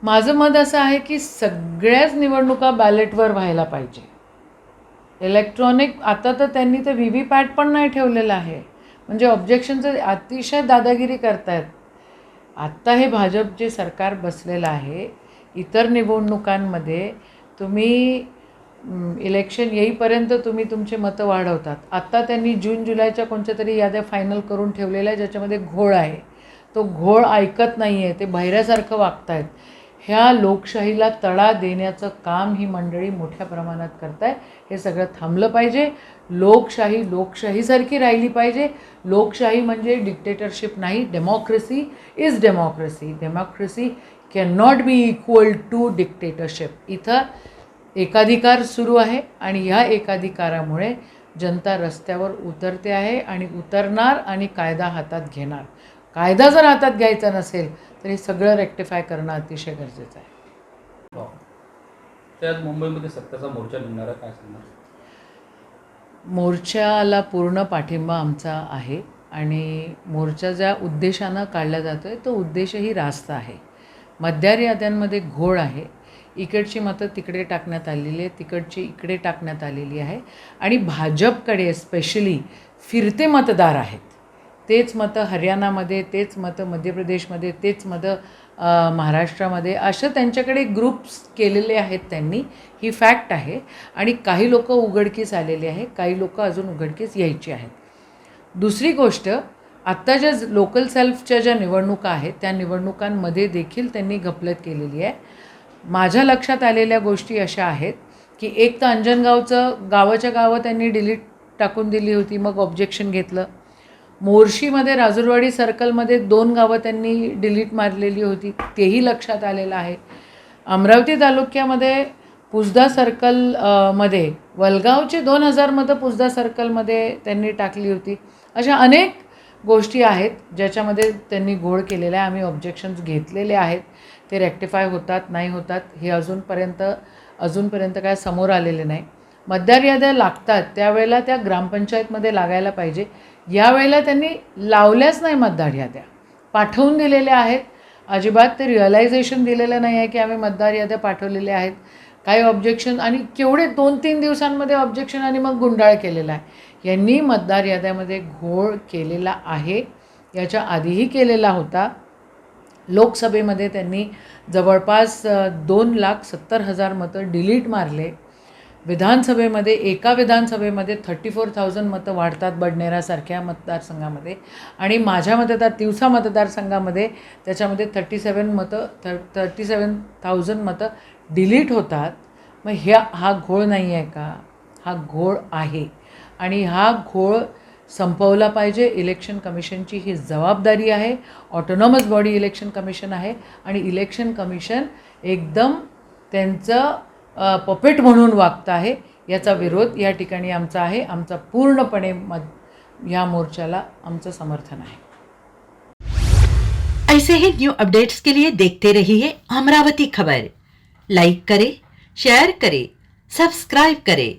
माझं मत असं आहे की सगळ्याच निवडणुका बॅलेटवर व्हायला पाहिजे. इलेक्ट्रॉनिक आता तर त्यांनी तर व्ही-व्ही-पॅट पण नाही ठेवलेलं आहे. म्हणजे ऑब्जेक्शनचं अतिशय दादागिरी करतायत. आत्ता हे भाजप जे सरकार बसलेलं आहे, इतर निवडणुकांमध्ये तुम्ही इलेक्शन येईपर्यंत तुम्ही तुमचे मतं वाढवतात. आत्ता त्यांनी जून जुलैच्या कोणत्या तरी याद्या फायनल करून ठेवलेल्या आहे ज्याच्यामध्ये घोळ आहे. तो घोळ ऐकत नाही आहे, ते बहिऱ्यासारखं वागत आहेत. ह्या लोकशाहीला तडा देण्याचं काम ही मंडळी मोठ्या प्रमाणात करत आहे. हे सगळं थांबलं पाहिजे. लोकशाही लोकशाहीसारखी राहिली पाहिजे. लोकशाही म्हणजे डिक्टेटरशिप नाही. Democracy is democracy. Democracy can not be equal to dictatorship. इथं एकाधिकार सुरू आहे आणि ह्या एकाधिकारामुळे जनता रस्त्यावर उतरते आहे आणि उतरणार आणि कायदा हातात घेणार. कायदा जर हातात घ्यायचा नसेल तर हे सगळं रेक्टिफाय करणं अतिशय गरजेचं आहे. त्यात मुंबईमध्ये सत्ताचा मोर्चा निघणार आहे, काय सांगणार? मोर्चाला पूर्ण पाठिंबा आमचा आहे आणि मोर्चा ज्या उद्देशानं काढला जातो आहे तो उद्देशही रास्त आहे. मतदार याद्यांमध्ये घोळ आहे. इकडची मतं तिकडे टाकण्यात आलेली आहे, तिकडची इकडे टाकण्यात आलेली आहे आणि भाजपकडे स्पेशली फिरते मतदार आहेत. तेच मतं हरियाणामध्ये, तेच मतं मध्य प्रदेशमध्ये, तेच मतं महाराष्ट्रामध्ये, असं त्यांच्याकडे ग्रुप्स केलेले आहेत त्यांनी. ही फॅक्ट आहे आणि काही लोकं उघडकीस आलेली आहे, काही लोकं अजून उघडकीस यायची आहेत. दुसरी गोष्ट, आत्ता ज्या लोकल सेल्फच्या ज्या निवडणुका आहेत त्या निवडणुकांमध्ये देखील त्यांनी घपलत केलेली आहे. माझ्या लक्षात आलेल्या गोष्टी अशा आहेत की एक तर अंजनगावचं गावाच्या गावं त्यांनी डिलीट टाकून दिली होती, मग ऑब्जेक्शन घेतलं. मोर्शीमध्ये राजुरवाडी सर्कलमध्ये 2 गावं त्यांनी डिलीट मारलेली होती, तेही लक्षात आलेलं आहे. अमरावती तालुक्यामध्ये पुसदा सर्कल मध्ये वलगावचे 2000 मतं पुसदा सर्कलमध्ये त्यांनी टाकली होती. अशा अनेक गोष्टी आहेत ज्याच्यामध्ये त्यांनी घोळ केलेला आहे. आम्ही ऑब्जेक्शन्स घेतलेले आहेत. ते रेक्टिफाय होतात नाही होतात हे अजूनपर्यंत काय समोर आलेले नाही. मतदार याद्या लागतात त्यावेळेला त्या ग्रामपंचायतमध्ये लागायला पाहिजे. यावेळेला त्यांनी लावल्याच नाही मतदार याद्या, पाठवून दिलेल्या आहेत. अजिबात ते रिअलायझेशन दिलेलं नाही आहे की आम्ही मतदार याद्या पाठवलेल्या आहेत. काही ऑब्जेक्शन आणि केवढे 2-3 दिवसांमध्ये ऑब्जेक्शन आणि मग गुंडाळ केलेला आहे. यांनी मतदार याद्यामध्ये घोळ केलेला आहे. याच्या आधीही केलेला होता. लोकसभेमध्ये त्यांनी जवळपास 2,70,000 मतं डिलीट मारले. विधानसभेमध्ये एका विधानसभेमध्ये 34,000 मतं वाढतात बडनेरासारख्या मतदारसंघामध्ये आणि माझ्या तिवसा मतदारसंघामध्ये त्याच्यामध्ये 37,000 मतं डिलीट होतात. मग हा घोळ नाही आहे का? हा घोळ आहे आणि हा घोळ संपवला पाहिजे. इलेक्शन कमिशनची ही जबाबदारी आहे. ऑटोनॉमस बॉडी इलेक्शन कमिशन आहे आणि इलेक्शन कमिशन एकदम त्यांचं पपेट म्हणून वागतं आहे. याचा विरोध या ठिकाणी आमचा आहे. आमचा पूर्णपणे ह्या मोर्चाला आमचं समर्थन आहे. ऐसे ही न्यू अपडेट्स के लिए देखते रहिए अमरावती खबर. लाइक करें, शेयर करें, सब्सक्राइब करें.